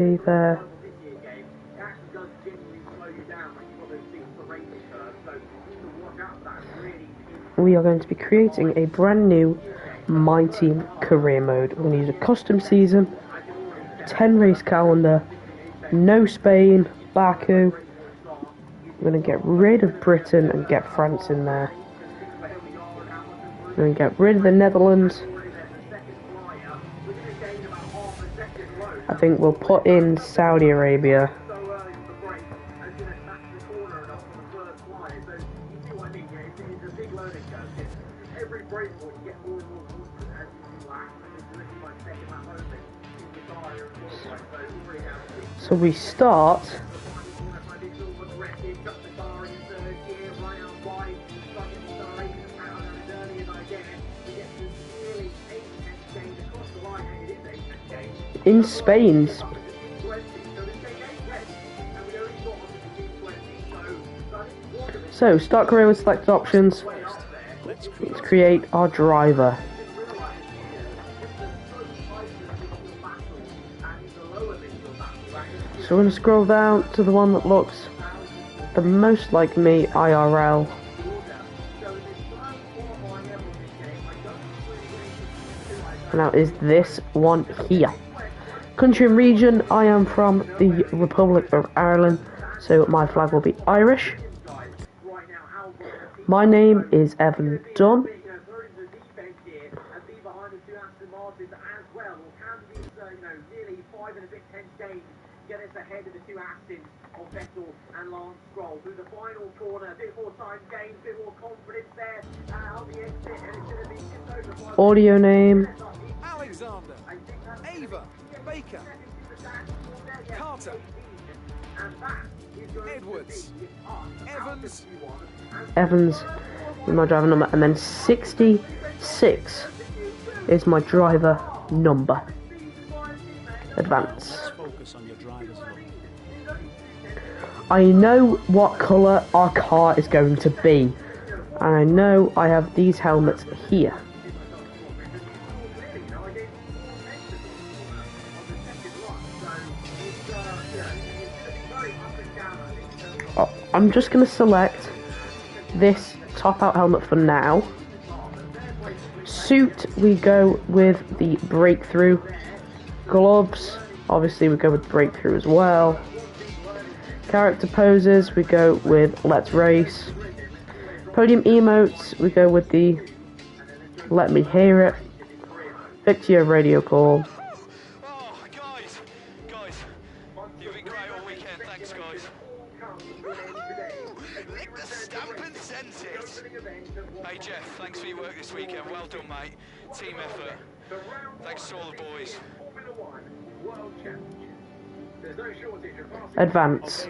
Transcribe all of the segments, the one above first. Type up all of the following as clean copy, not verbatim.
there. We are going to be creating a brand new My Team career mode. We're going to use a custom season, 10 race calendar, no Spain, Baku. We're going to get rid of Britain and get France in there. We're going to get rid of the Netherlands. I think we'll put in Saudi Arabia. So we start in Spain. So start career with selected options. Let's create our driver. So we're going to scroll down to the one that looks the most like me, IRL. Now is this one here. Country and region, I am from the Republic of Ireland, so my flag will be Irish. My name is Evan Dunn. Audio name Alexander, Ava, Baker, Carter, Edwards, Evans is my driver number, and then 66 is my driver number. Advance. I know what colour our car is going to be, and I know I have these helmets here. I'm just going to select this top out helmet for now. Suit, we go with the Breakthrough. Gloves, obviously we go with Breakthrough as well. Character poses, we go with Let's Race. Podium emotes, we go with the Let Me Hear It. Victio radio call. Oh, guys, you've been great all weekend, thanks guys. Lick the stamp and send it. Hey Jeff, thanks for your work this weekend, well done mate. Team effort. Thanks to all the boys. Advance.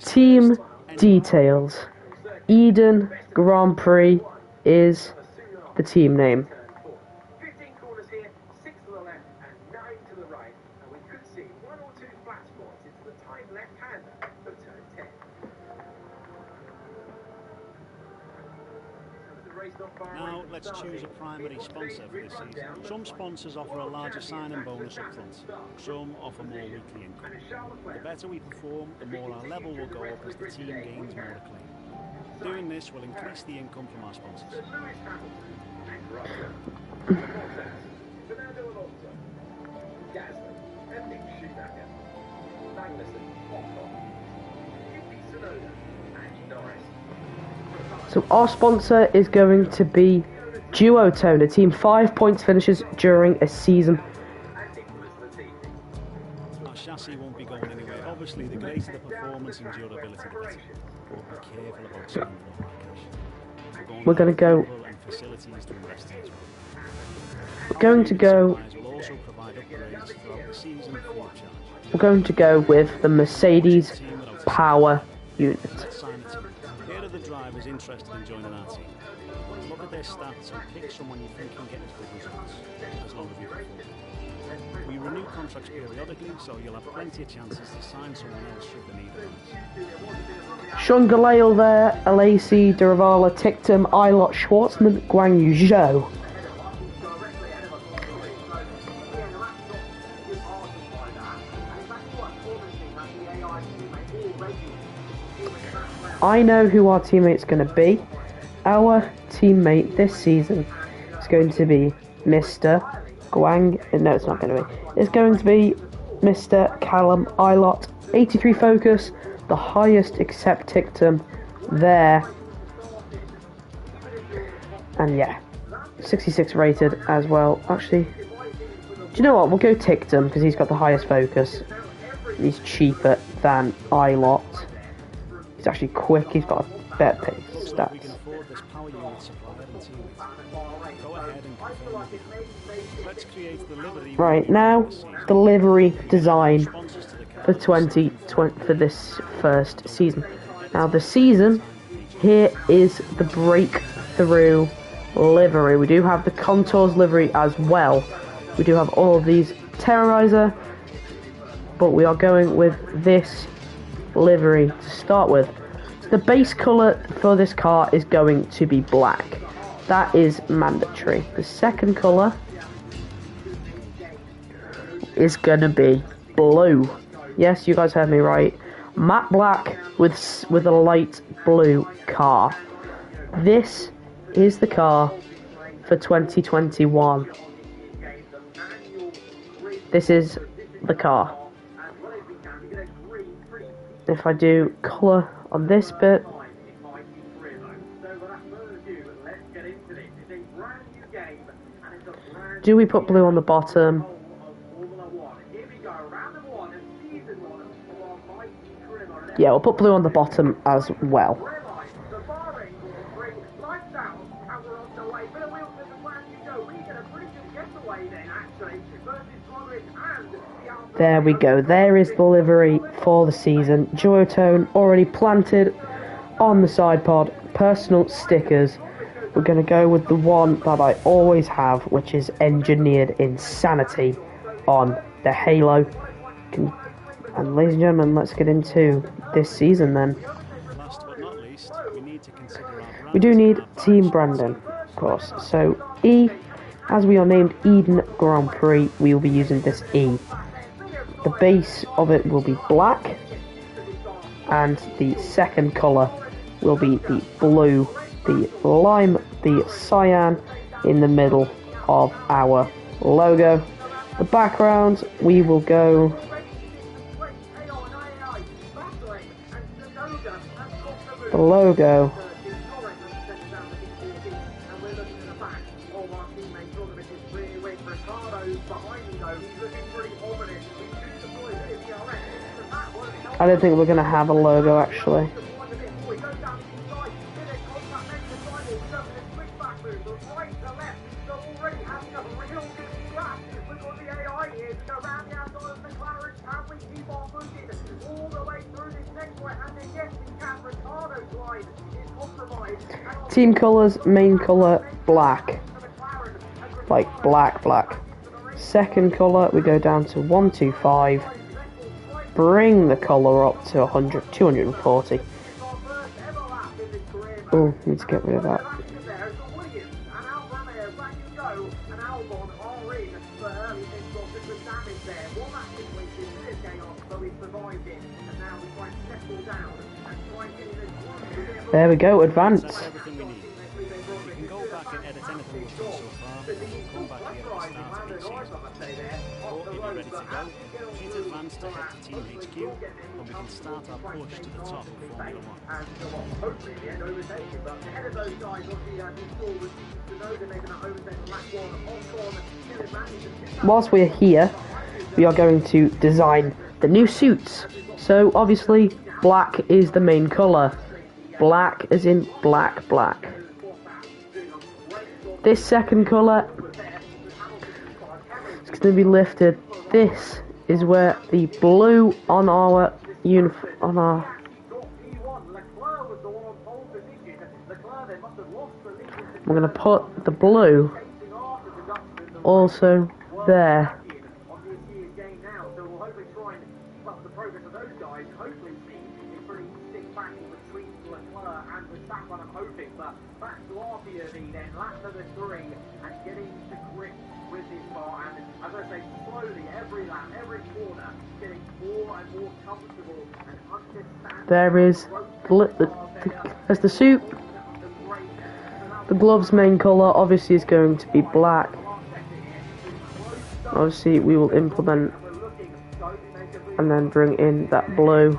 Team details. Eden Grand Prix is the team name. Now let's choose a primary sponsor for this season. Some sponsors offer a larger sign-in bonus up front. Some offer more weekly income. The better we perform, the more our level will go up as the team gains more acclaim. Doing this will increase the income from our sponsors. So our sponsor is going to be Duotone, a team 5 points finishes during a season. Our chassis won't be going anywhere. Obviously, the greater the performance and durability, the better. But be careful about spending all our cash. We're going to go. We're going to go. We're going to go with the Mercedes Power Unit. Here are the drivers interested in joining our team. Look at their stats and pick someone you think can get us good results, as long as we perform. We renew contracts periodically, so you'll have plenty of chances to sign someone else should the need arise. Sean Galale there, Alesi, Duravala, Tictum, Ilott, Schwartzman, Guang Yu Zhou. I know who our teammate's going to be. Our teammate this season is going to be Mr. Guang. No, it's not going to be. It's going to be Mr. Callum Ilott. 83 focus, the highest except Tictum there. And yeah, 66 rated as well. Actually, do you know what? We'll go Tictum because he's got the highest focus. He's cheaper than Ilott. He's actually quick. He's got a better pace stats. Right now, the livery design for 2020 for this first season. Now the season here is the breakthrough livery. We do have the contours livery as well. We do have all of these Terrorizer, but we are going with this livery to start with. The base colour for this car is going to be black. That is mandatory. The second colour is going to be blue. Yes, you guys heard me right. Matte black with a light blue car. This is the car for 2021. This is the car. If I do colour on this bit, do we put blue on the bottom? Yeah, we'll put blue on the bottom as well. There we go. There is the livery for the season. Duotone already planted on the side pod. Personal stickers. We're going to go with the one that I always have, which is Engineered Insanity on the Halo. And ladies and gentlemen, let's get into this season then. Last but not least, we do need team branding, of course. So E, as we are named Eden Grand Prix, we will be using this E. The base of it will be black, and the second colour will be the blue, the lime, the cyan in the middle of our logo. The background, we will go the logo. I don't think we're going to have a logo actually. Team colours, main colour, black. Like black. Second colour, we go down to 125. Bring the colour up to 100, 240. Oh, need to get rid of that. There we go, advance. To head to Team HQ, and we can start our push to the top of Formula 1. Whilst we're here, we are going to design the new suits. So obviously, black is the main colour. Black as in black. This second colour is going to be lifted. This is where the blue on our I'm going to put the blue also there. up the progress of those guys, hopefully see a pretty stick battle between Leclerc and Verstappen, I'm hoping. But back to RPRD then, lap number 3, and getting to grips with this car, and as I say, slowly, every lap, every corner, getting more and more comfortable and understanding. There is there's the suit. The glove's main colour obviously is going to be black. Obviously we will implement and then bring in that blue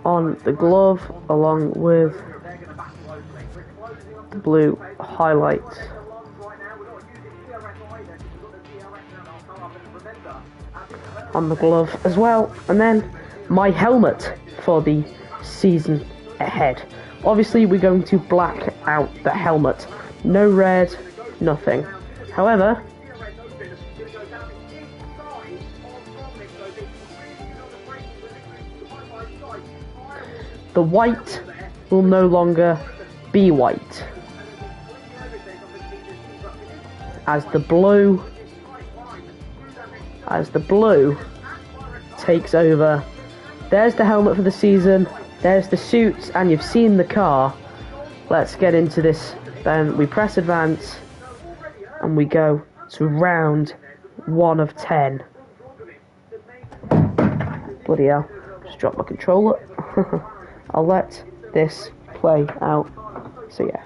on the glove along with the blue highlights on the glove as well, and then my helmet for the season ahead. Obviously we're going to black out the helmet, no red, nothing. However, the white will no longer be white, as the blue takes over. There's the helmet for the season, there's the suits, and you've seen the car. Let's get into this. Then we press advance and we go to round 1 of 10. Bloody hell, just dropped my controller. I'll let this play out. So yeah.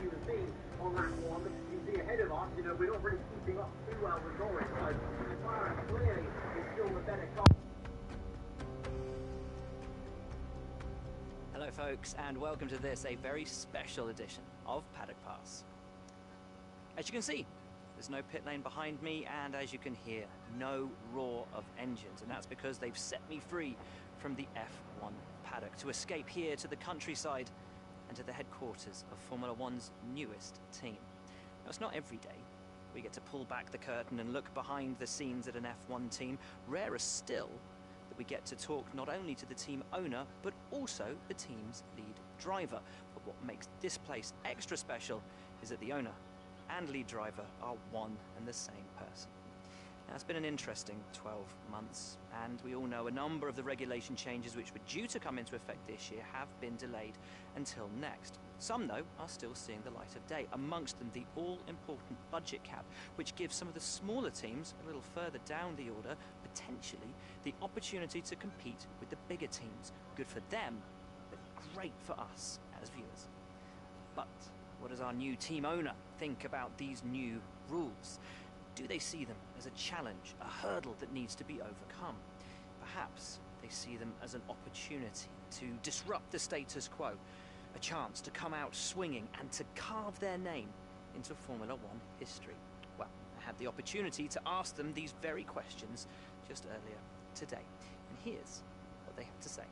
Hello folks, and welcome to this, a very special edition of Paddock Pass. As you can see, there's no pit lane behind me, and as you can hear, no roar of engines, and that's because they've set me free from the F1 paddock to escape here to the countryside and to the headquarters of Formula One's newest team. Now, it's not every day we get to pull back the curtain and look behind the scenes at an F1 team. Rarer still that we get to talk not only to the team owner, but also the team's lead driver. But what makes this place extra special is that the owner and lead driver are one and the same person. Now, it's been an interesting 12 months, and we all know a number of the regulation changes which were due to come into effect this year have been delayed until next. Some, though, are still seeing the light of day, amongst them the all-important budget cap, which gives some of the smaller teams a little further down the order, potentially, the opportunity to compete with the bigger teams. Good for them, but great for us as viewers. But what does our new team owner think about these new rules? Do they see them as a challenge, a hurdle that needs to be overcome? Perhaps they see them as an opportunity to disrupt the status quo, a chance to come out swinging and to carve their name into Formula One history. Well, I had the opportunity to ask them these very questions just earlier today, and here's what they have to say.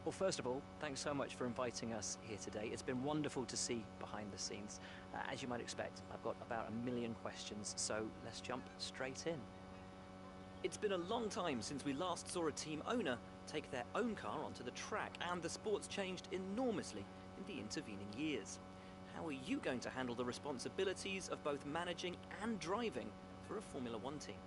Well, first of all, thanks so much for inviting us here today. It's been wonderful to see behind the scenes. As you might expect, I've got about 1 million questions, so let's jump straight in. It's been a long time since we last saw a team owner take their own car onto the track, and the sport's changed enormously in the intervening years. How are you going to handle the responsibilities of both managing and driving for a Formula One team?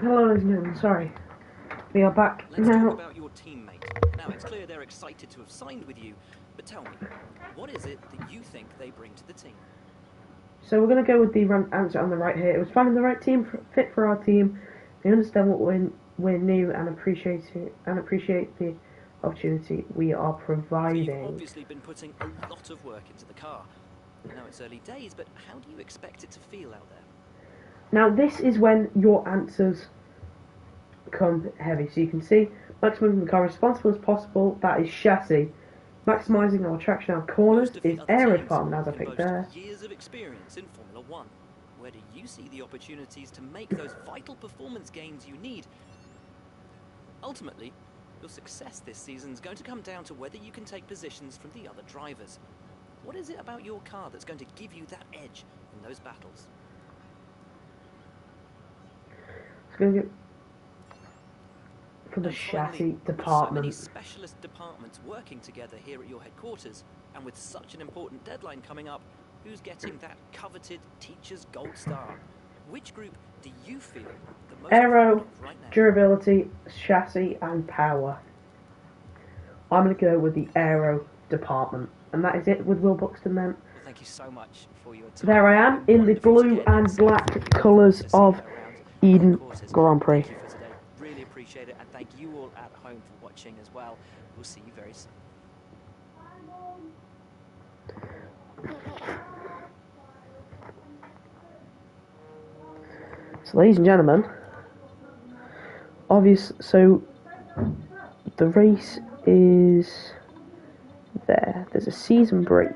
Hello, ladies and gentlemen. Sorry. We are back Let's talk now. about your teammate. Now, it's clear they're excited to have signed with you, but tell me, what is it that you think they bring to the team? So we're going to go with the answer on the right here. It was finding the right team fit for our team. They understand what we're new and appreciate the opportunity we are So providing. you've obviously been putting a lot of work into the car. I know it's early days, but how do you expect it to feel out there? Now this is when your answers come heavy. So you can see maximum the car responsible as possible. That is chassis. Maximising our traction out corners Most of the is other aero teams department, as I can picked boast there. years of experience in Formula One. Where do you see the opportunities to make those vital performance gains you need? Ultimately, your success this season is going to come down to whether you can take positions from the other drivers. What is it about your car that's going to give you that edge in those battles? It's going to get for the And chassis finally, with so many department. specialist departments working together here at your headquarters, and with such an important deadline coming up, who's getting that coveted Teacher's Gold Star? Which group do you feel the most Aero, proud of right now? durability, chassis, and power. I'm going to go with the aero department, and that is it with Will Buxton then. Well, thank you so much for your time. There I am in the Wonderful to blue get and this black opportunity colours to see of you around Eden the courses. Grand Prix. Thank you for today. Really appreciate it, and thank you all at home for watching as well. We'll see you very soon. So, ladies and gentlemen, so the race is there. There's a season break.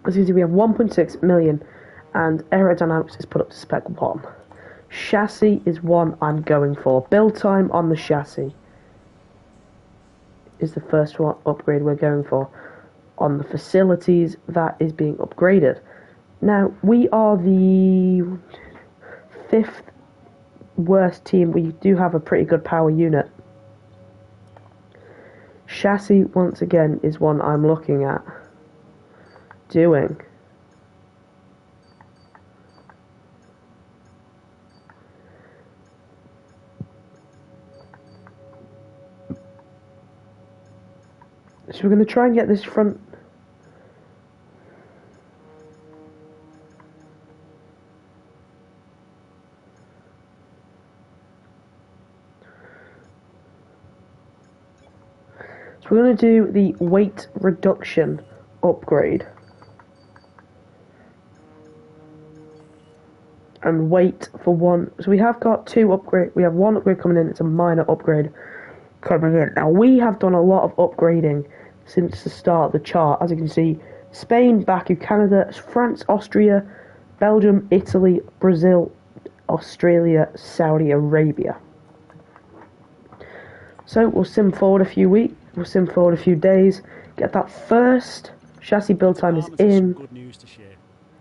As you can see, we have 1.6 million, and aerodynamics is put up to spec 1. Chassis is 1 I'm going for. Build time on the chassis is the first one upgrade we're going for. On the facilities, that is being upgraded. Now, we are the 5th worst team. We do have a pretty good power unit. Chassis, once again, is one I'm looking at doing. So we're going to try and get this front. So we're going to do the weight reduction upgrade. And wait for one. So we have got 2 upgrade. We have 1 upgrade coming in. It's a minor upgrade coming in. Now we have done a lot of upgrading since the start of the chart. As you can see, Spain, Baku, Canada, France, Austria, Belgium, Italy, Brazil, Australia, Saudi Arabia. So we'll sim forward a few weeks. We'll sim forward a few days. Get that first chassis build time is Department has some in. good news to share.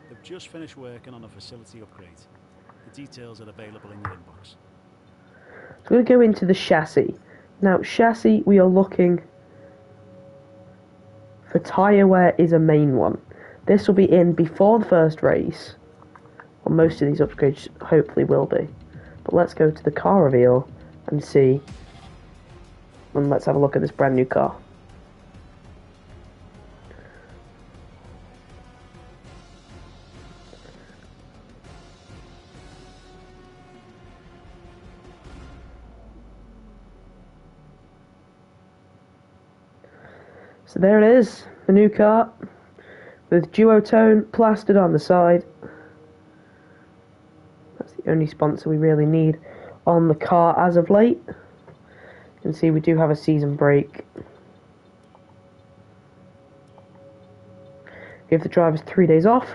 They've just finished working on a facility upgrade. The details are available in your inbox. So we're going to go into the chassis. Now, chassis, we are looking for tyre wear is a main one. This will be in before the first race. Well, most of these upgrades hopefully will be. But let's go to the car reveal and see. And let's have a look at this brand new car. So there it is, the new car, with duotone plastered on the side. That's the only sponsor we really need on the car as of late. You can see we do have a season break. Give the drivers 3 days off.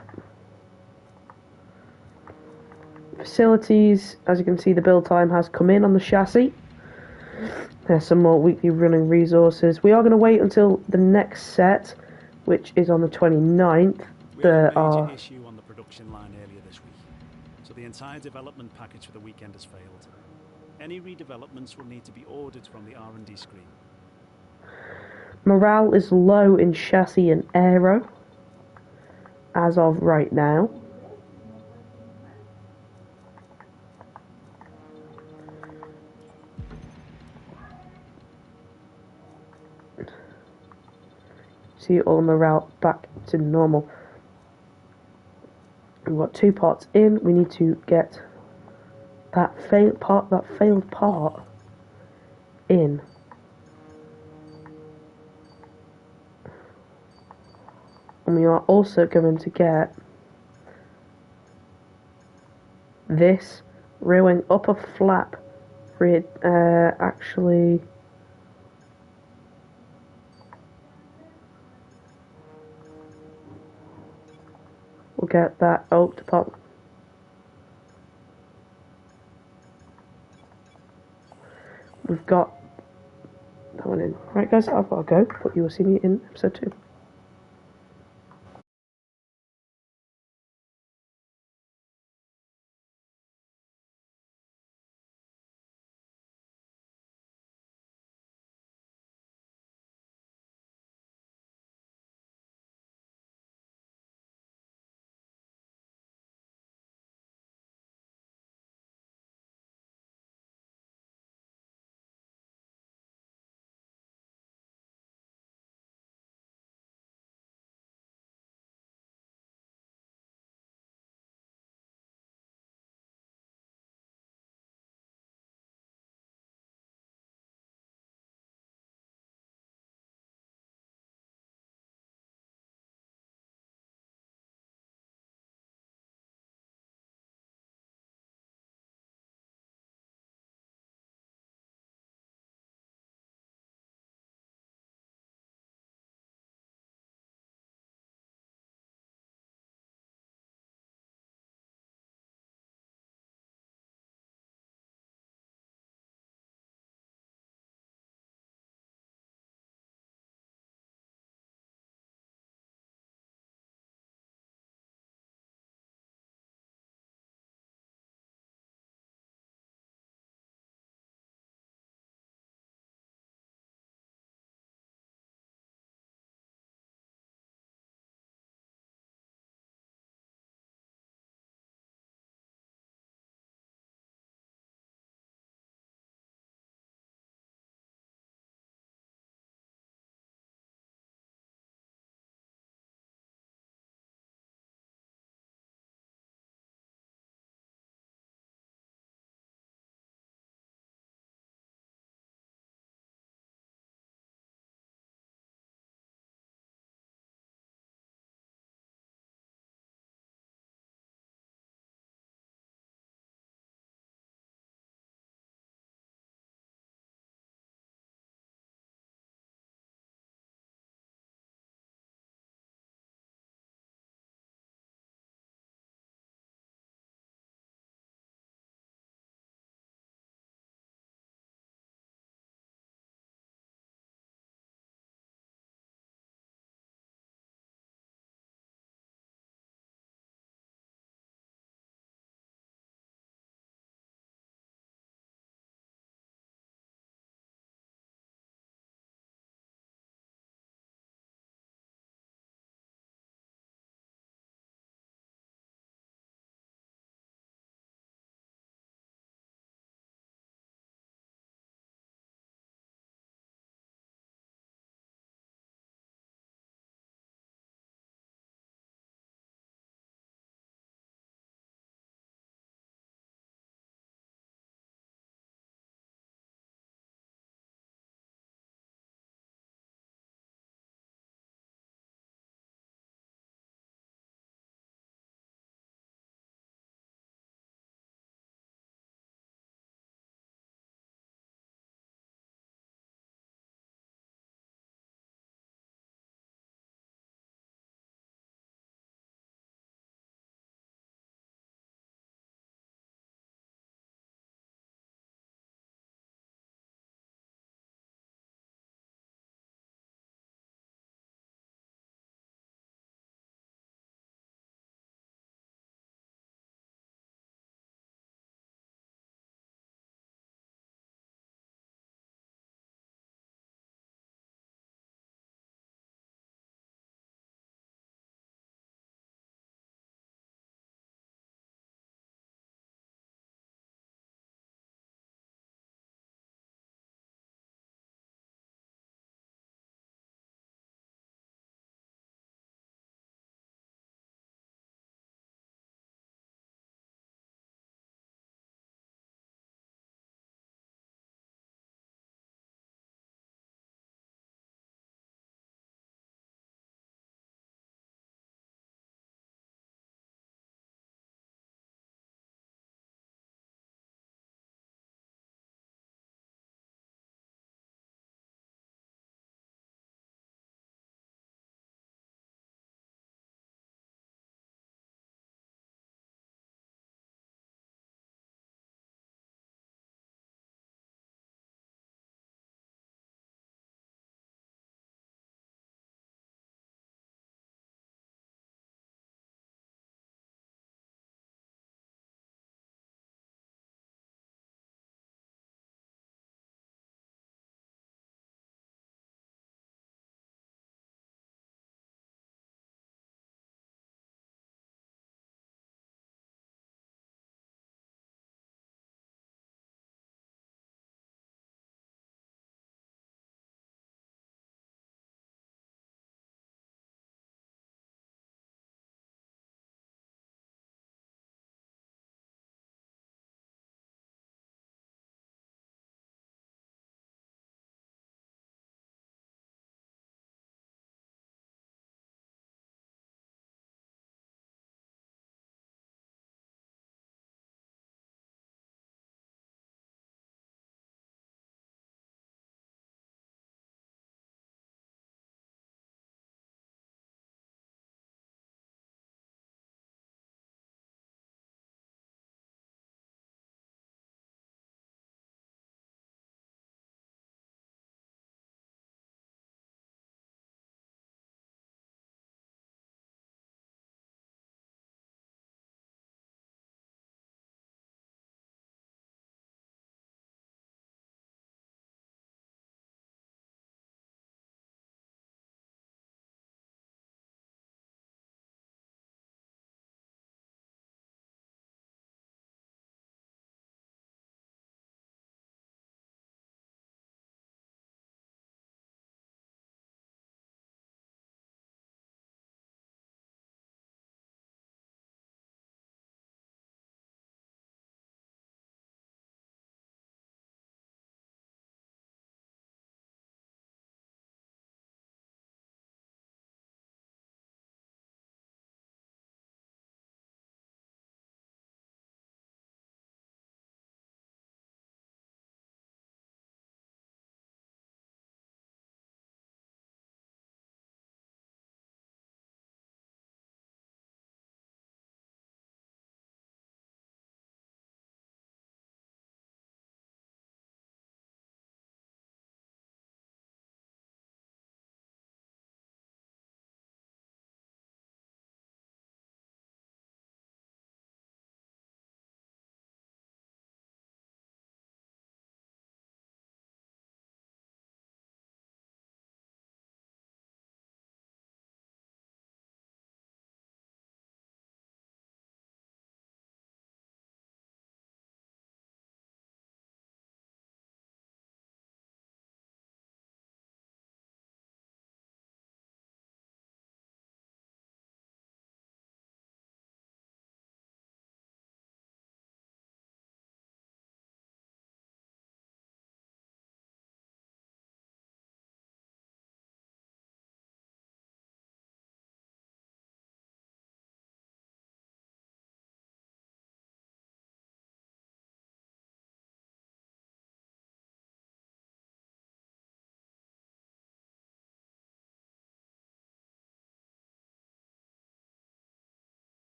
Facilities, as you can see, the build time has come in on the chassis. There's some more weekly running resources. We are going to wait until the next set which is on the 29th. We had a There major are issue on the production line earlier this week, so the entire development package for the weekend has failed. Any redevelopments will need to be ordered from the R&D screen. morale is low in chassis and aero as of right now. See all morale back to normal. We've got 2 parts in. We need to get that failed part in. And we are also going to get this rear wing upper flap actually we'll get that oak department. We've got that one in. Right guys, I've got to go, but you will see me in episode 2.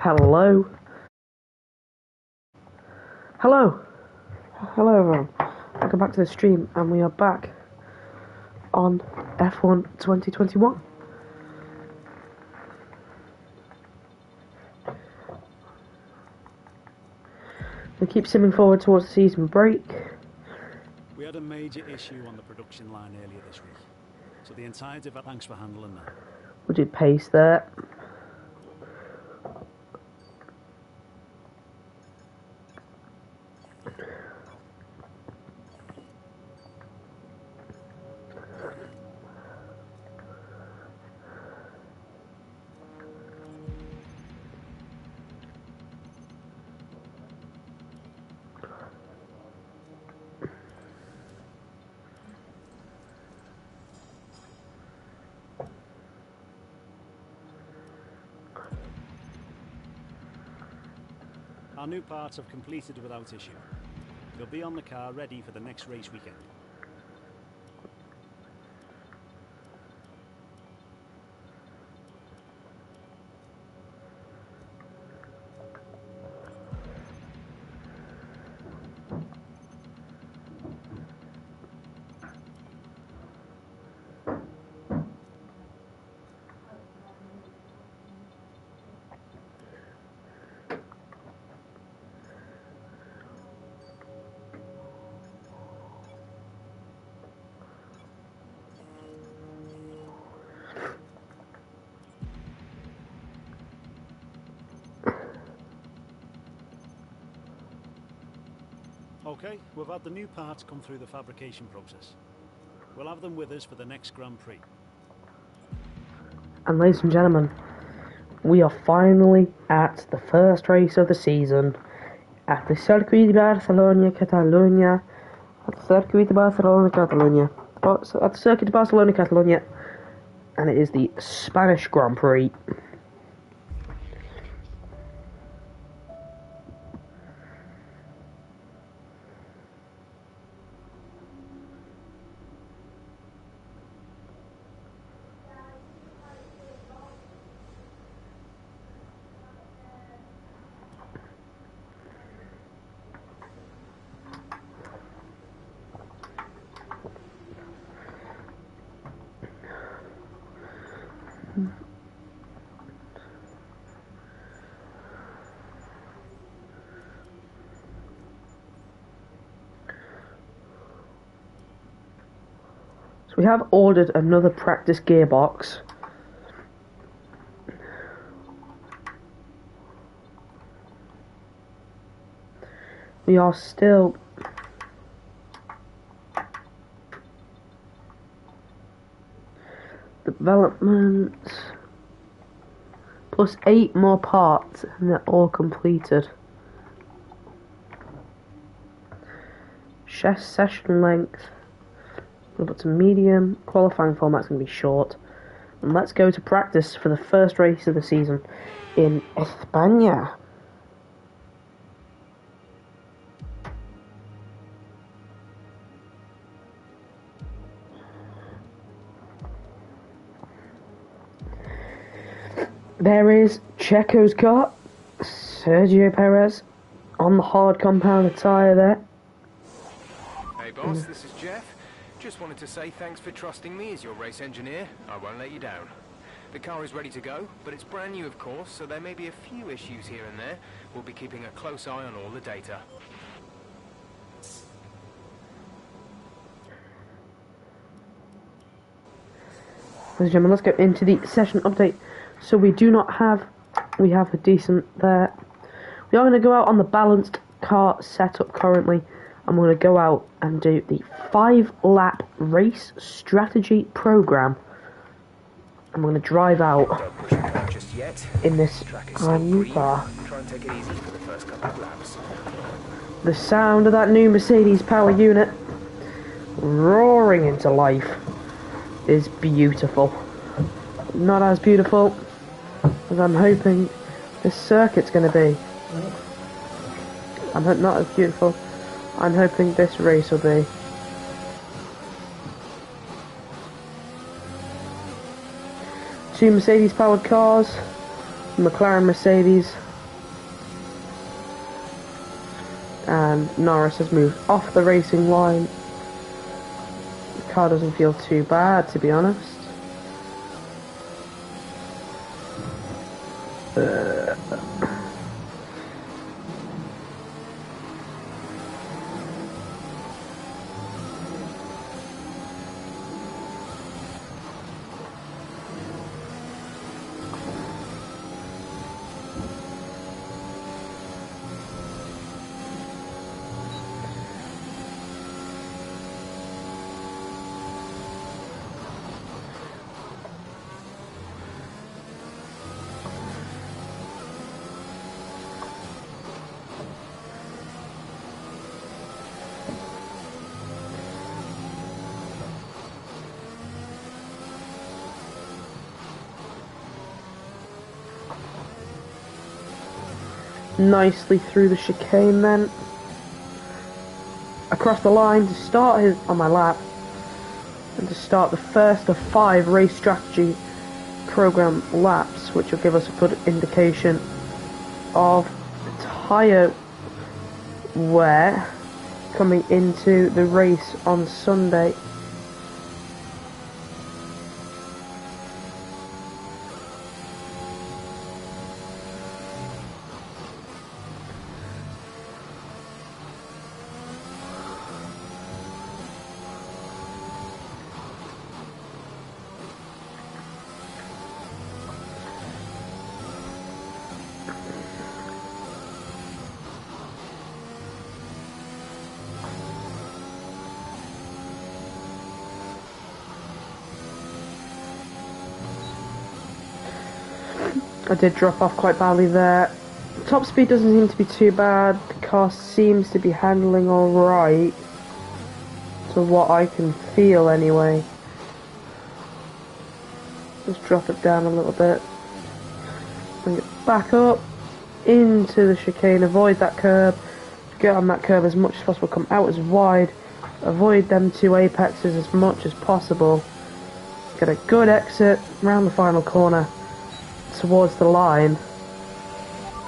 Hello. Hello. Hello everyone. Welcome back to the stream, and we are back on F1 2021. We keep simming forward towards the season break. We had a major issue on the production line earlier this week, so the entire thanks for handling that. We did pace there. Our new parts have completed without issue. They'll be on the car ready for the next race weekend. Okay, we've had the new parts come through the fabrication process. We'll have them with us for the next Grand Prix. And ladies and gentlemen, we are finally at the first race of the season at the Circuit de Barcelona, Catalunya. At the Circuit de Barcelona, Catalunya. At the Circuit de Barcelona, Catalunya. And it is the Spanish Grand Prix. So we have ordered another practice gearbox. We are still development plus 8 more parts, and they're all completed. Chest session length, we'll put to medium. Qualifying format's going to be short. And let's go to practice for the first race of the season in España. There is Checo's car, Sergio Perez, on the hard compound tyre there. Hey boss, this is Jeff. Just wanted to say thanks for trusting me as your race engineer. I won't let you down. The car is ready to go, but it's brand new of course, so there may be a few issues here and there. We'll be keeping a close eye on all the data. Ladies and gentlemen, let's go into the session update. So we have a decent there. We are going to go out on the balanced car setup currently, and we're going to go out and do the 5-lap race strategy program. I'm going to drive out Just yet. in this new car. Try and take it easy for the first couple of laps. The sound of that new Mercedes power unit roaring into life is beautiful. Not as beautiful as I'm hoping this circuit's going to be. Not as beautiful. I'm hoping this race will be. Two Mercedes powered cars, McLaren Mercedes, and Norris has moved off the racing line. The car doesn't feel too bad, to be honest. Nicely through the chicane then. Across the line to start his on my lap. And to start the first of 5 race strategy program laps, which will give us a good indication of tyre wear coming into the race on Sunday. I did drop off quite badly there. Top speed doesn't seem to be too bad. The car seems to be handling alright. To what I can feel anyway. Just drop it down a little bit. Bring it back up. Into the chicane. Avoid that curb. Get on that curb as much as possible. Come out as wide. Avoid them 2 apexes as much as possible. Get a good exit around the final corner. Towards the line.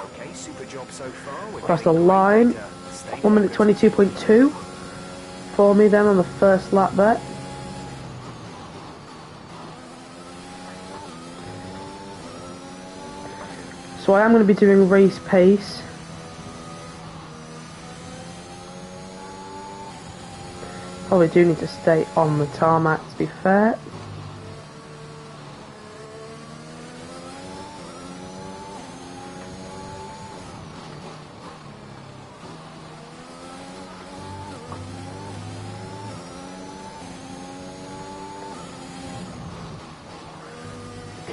Okay, super job so far. Across the line. 1 minute 22.2 for me then on the first lap there. So I am going to be doing race pace. Probably do need to stay on the tarmac to be fair.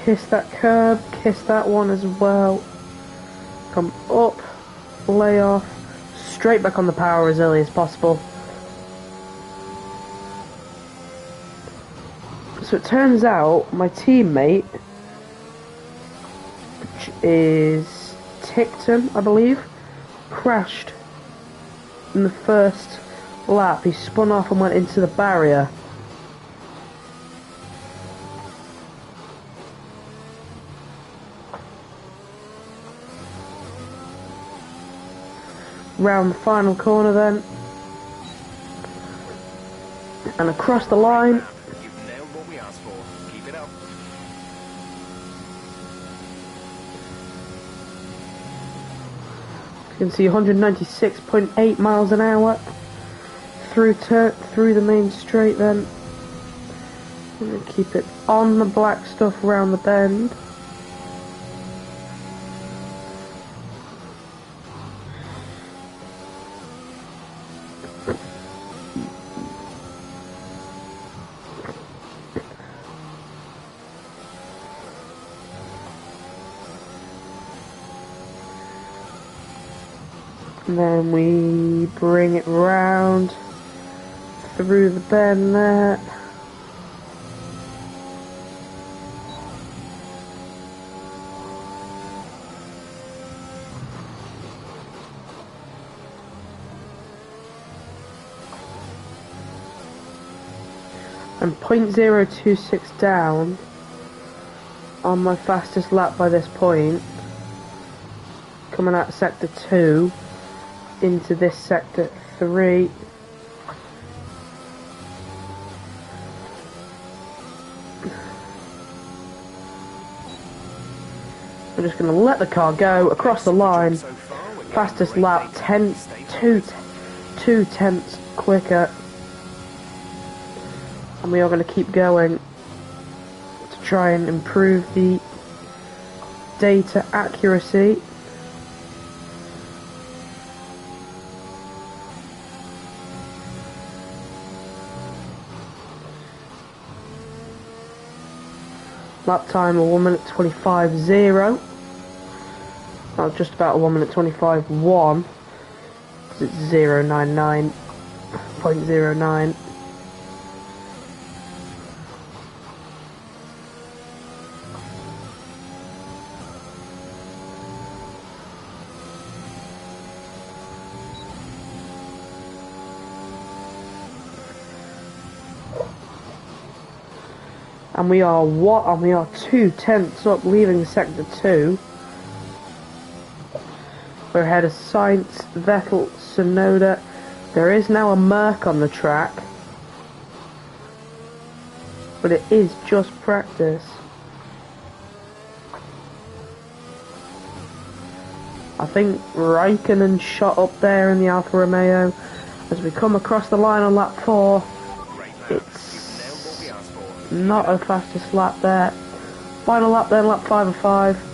Kiss that curb, kiss that one as well. Come up, lay off, straight back on the power as early as possible. So it turns out my teammate, which is Ticton, I believe, crashed in the first lap. He spun off and went into the barrier. Round the final corner then, and across the line. You've nailed what we asked for. Keep it up. You can see 196.8 miles an hour through the main straight then. I'm going to keep it on the black stuff around the bend. And then we bring it round through the bend there. I'm 0.026 down on my fastest lap by this point. Coming out of sector 2. into this sector 3. We're just going to let the car go across the line. Fastest lap, 2 tenths quicker. And we are going to keep going to try and improve the data accuracy. Lap time a 1 minute 25.0. That's just about a 1 minute 25.1 because it's 0.99. And we are 2 tenths up, leaving sector 2. We're ahead of Sainz, Vettel, Tsunoda. There is now a Merc on the track, but it is just practice. I think Raikkonen shot up there in the Alfa Romeo. As we come across the line on lap 4, it's not a fastest lap there. Final lap then, lap 5 of 5.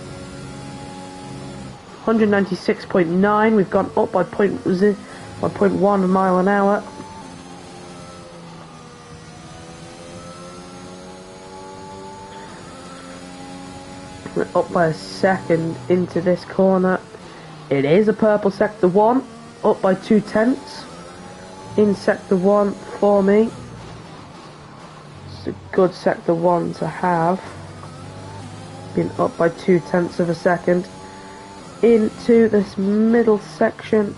196.9. We've gone up by 0.1 mile an hour. We're up by a second into this corner. It is a purple sector 1, up by 2 tenths in sector 1 for me. It's a good sector 1 to have. Been up by 2 tenths of a second. Into this middle section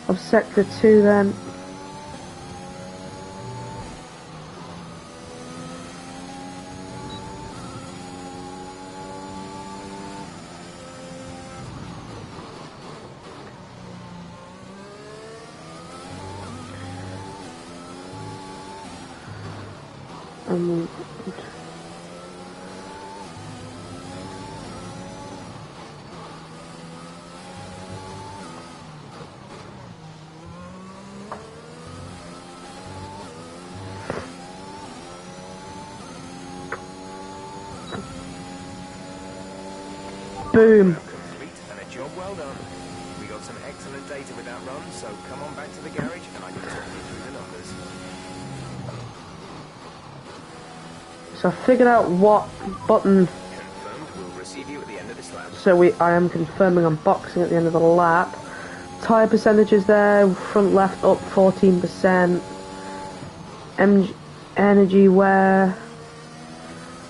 of sector 2 then. Boom. And a job well done. We got some excellent data with that run, so come on back to the garage and I can talk you through the numbers. So I figured out what button. Confirmed, we'll receive you at the end of this lap. So I am confirming I'm boxing at the end of the lap. Tyre percentages there, front left up 14%. Energy wear.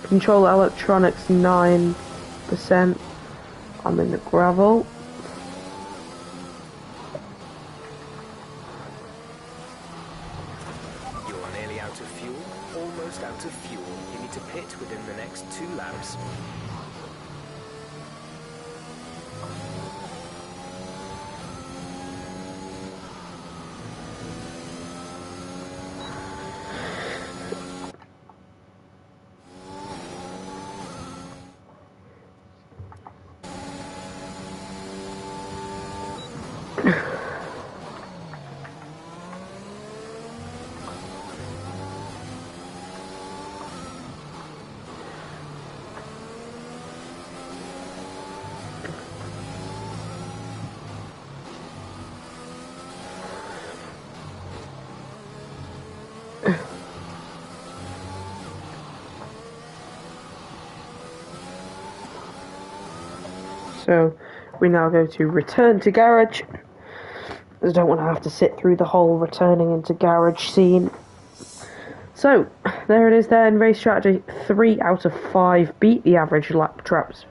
Control electronics 9%. I'm in the gravel. You're nearly out of fuel, almost out of fuel. You need to pit within the next 2 laps. So we now go to return to garage. I don't want to have to sit through the whole returning into garage scene. So there it is then. Race strategy 3 out of 5 beat the average lap traps.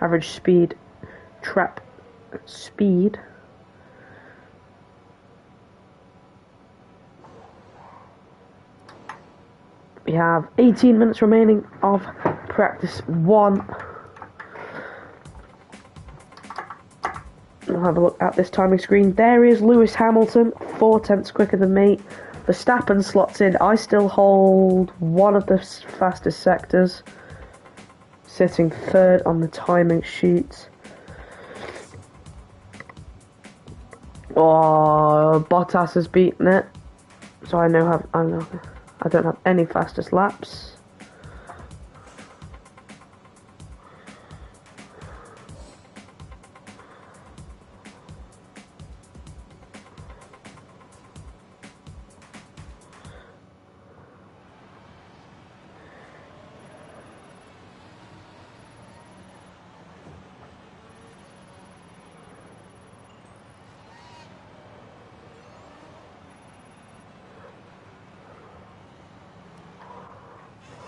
Average speed trap speed. We have 18 minutes remaining of practice 1. I'll have a look at this timing screen. There is Lewis Hamilton, 4/10 quicker than me. Verstappen slots in. I still hold one of the fastest sectors, sitting third on the timing sheet. Oh, Bottas has beaten it, so I don't have any fastest laps.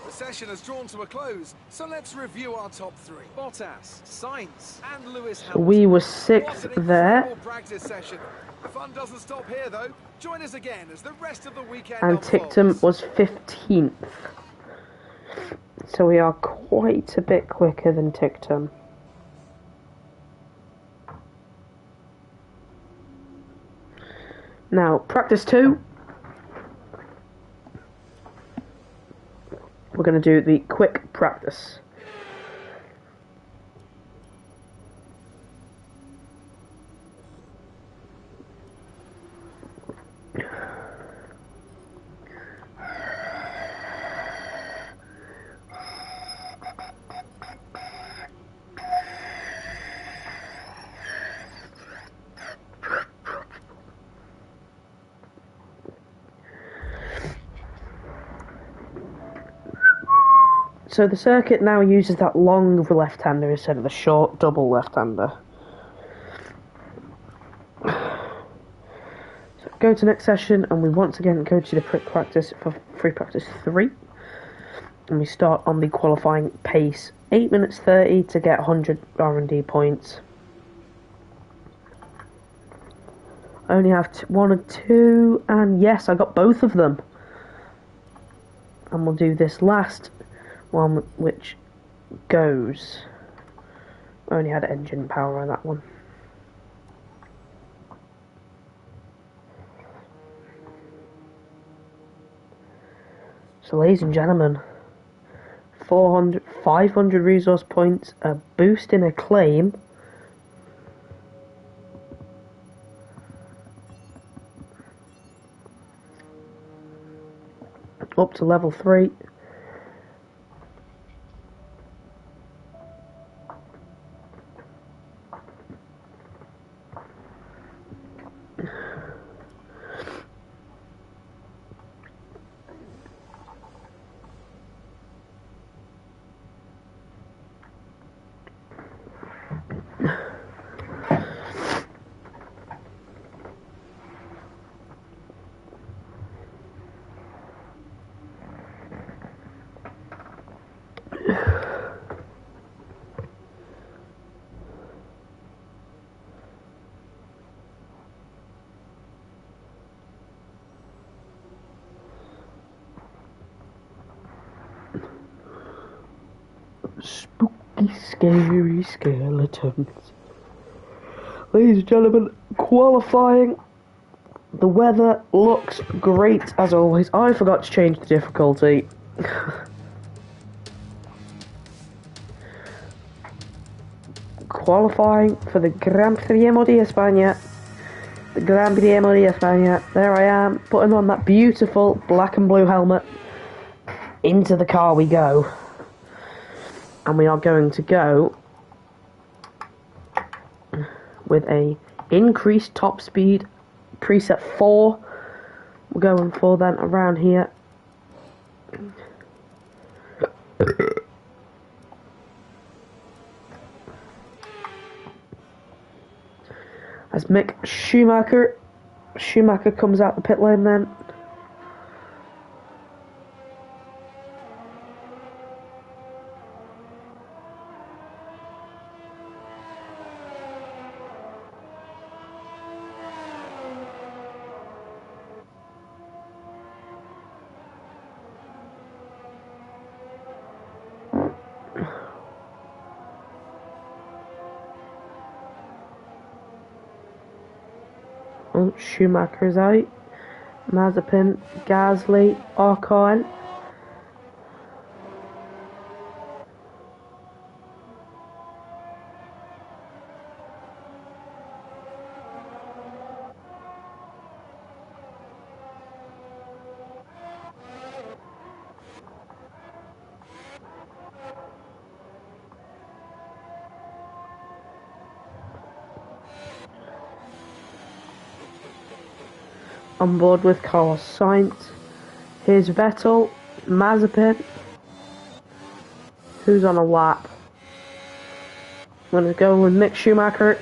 The session has drawn to a close, so let's review our top three. Bottas, Sainz, and Lewis Hamilton. We were sixth What an there. incredible practice session. The fun doesn't stop here, though. Join us again as the rest of the weekend And unfolds. Tictum was 15th. So we are quite a bit quicker than Tictum. Now, practice 2. We're going to do the quick practice. So the circuit now uses that long left-hander instead of the short double left-hander. So go to next session, and we once again go to the quick practice for free practice 3. And we start on the qualifying pace, 8 minutes 30 to get 100 R&D points. I only have 1 or 2, and yes, I got both of them. And we'll do this last one, which goes. I only had engine power on that one. So, ladies and gentlemen, 500 resource points, a boost in acclaim, up to level 3. Spooky, scary skeletons. Ladies and gentlemen, qualifying. The weather looks great as always. I forgot to change the difficulty. Qualifying for the Gran Premio de España. The Gran Premio de España. There I am, putting on that beautiful black and blue helmet. Into the car we go. And we are going to go with a increased top speed, preset 4. We're going for then around here. As Mick Schumacher comes out the pit lane then. Oh, Schumacher's out. Mazepin, Gasly, Ocon. On board with Carlos Sainz. Here's Vettel, Mazepin. Who's on a lap? I'm going to go with Mick Schumacher.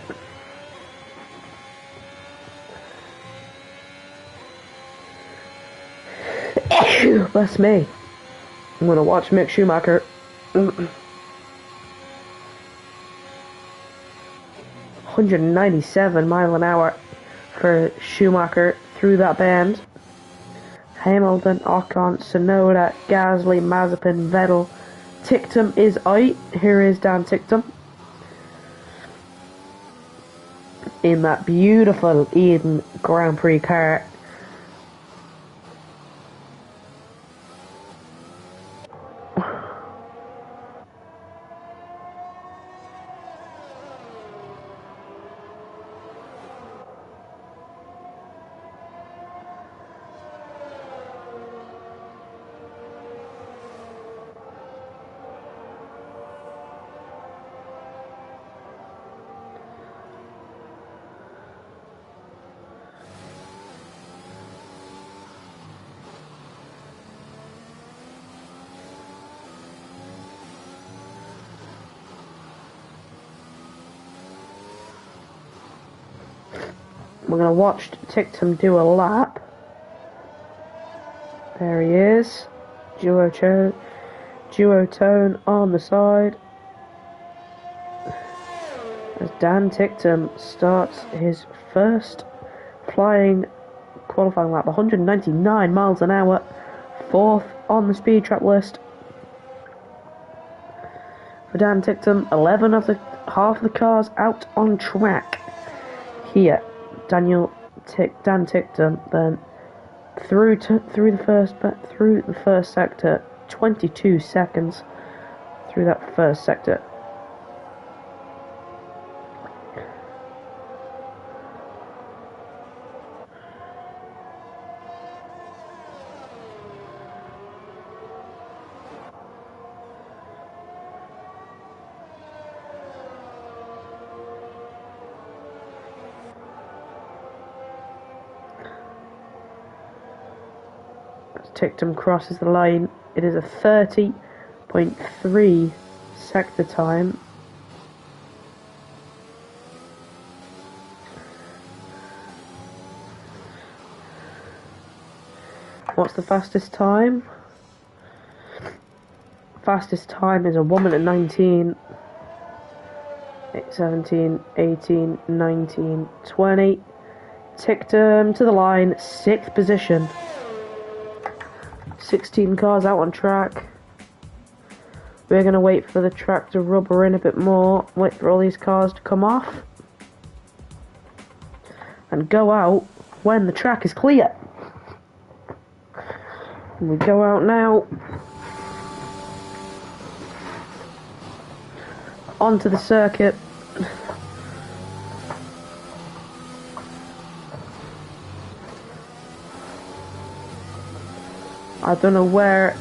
That's me. I'm going to watch Mick Schumacher. 197 mile an hour for Schumacher through that bend. Hamilton, Ocon, Tsunoda, Gasly, Mazepin, Vettel. Ticktum is out. Here is Dan Ticktum in that beautiful Eden Grand Prix car. We're going to watch Ticktum do a lap. There he is. Duotone on the side. As Dan Ticktum starts his first flying qualifying lap. 199 miles an hour. 4th on the speed trap list. For Dan Ticktum, 11 of the half of the cars out on track. Here. Dan Ticktum then through the first sector, 22 seconds through that first sector. Ticktum crosses the line. It is a 30.3 sector time. What's the fastest time? Fastest time is a 1 minute 19, 17, 18, 19, 20. Ticktum to the line, 6th position. 16 cars out on track. We're going to wait for the track to rubber in a bit more, wait for all these cars to come off, and go out when the track is clear. And we go out now. Onto the circuit. I don't know where.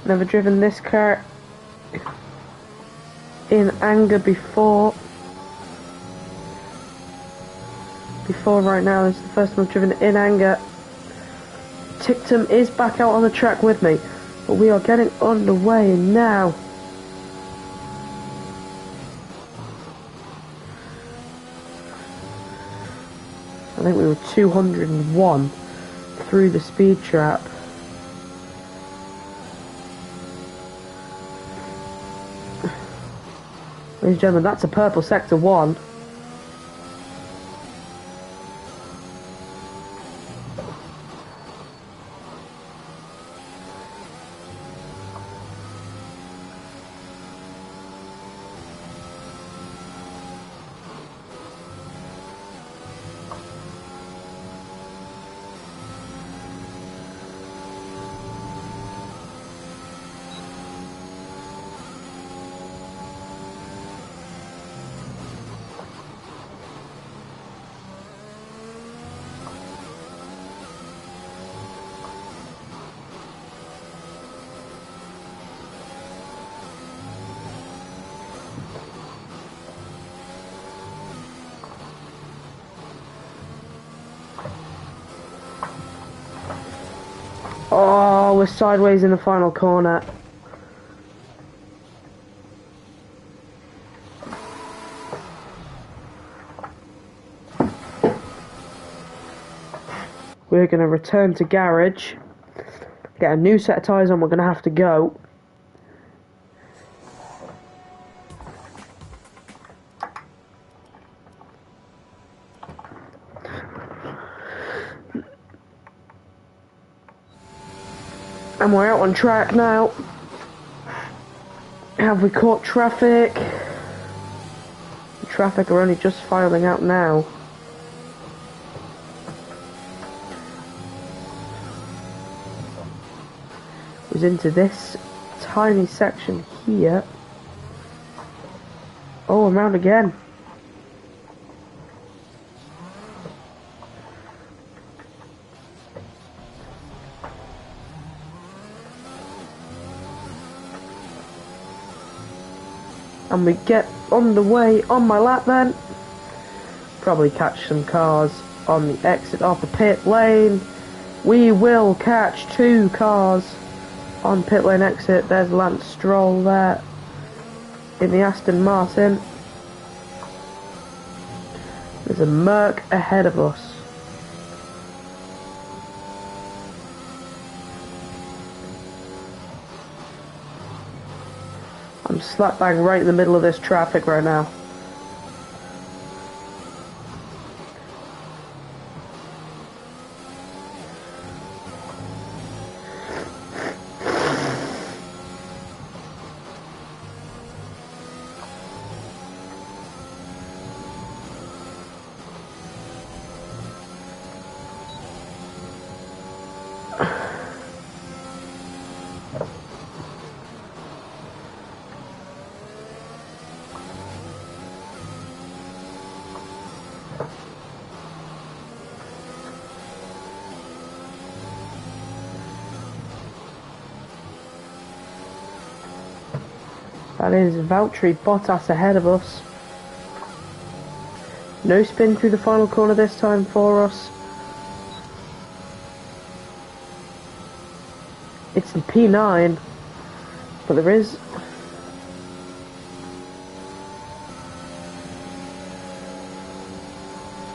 Never driven this car in anger before. Right now, this is the first time I've driven in anger. Ticktum is back out on the track with me, but we are getting underway now. I think we were 201 through the speed trap. Ladies and gentlemen, that's a purple sector 1. Oh, we're sideways in the final corner. We're going to return to garage, get a new set of tyres on, we're going to have to go. And we're out on track now. Have we caught traffic? The traffic are only just filing out now. Was into this tiny section here. Oh, I'm round again. And we get on the way on my lap then. Probably catch some cars on the exit off the pit lane. We will catch 2 cars on pit lane exit. There's Lance Stroll there in the Aston Martin. There's a Merc ahead of us. I'm slap bang right in the middle of this traffic right now. That is Valtteri Bottas ahead of us. No spin through the final corner this time for us. It's in P9, but there is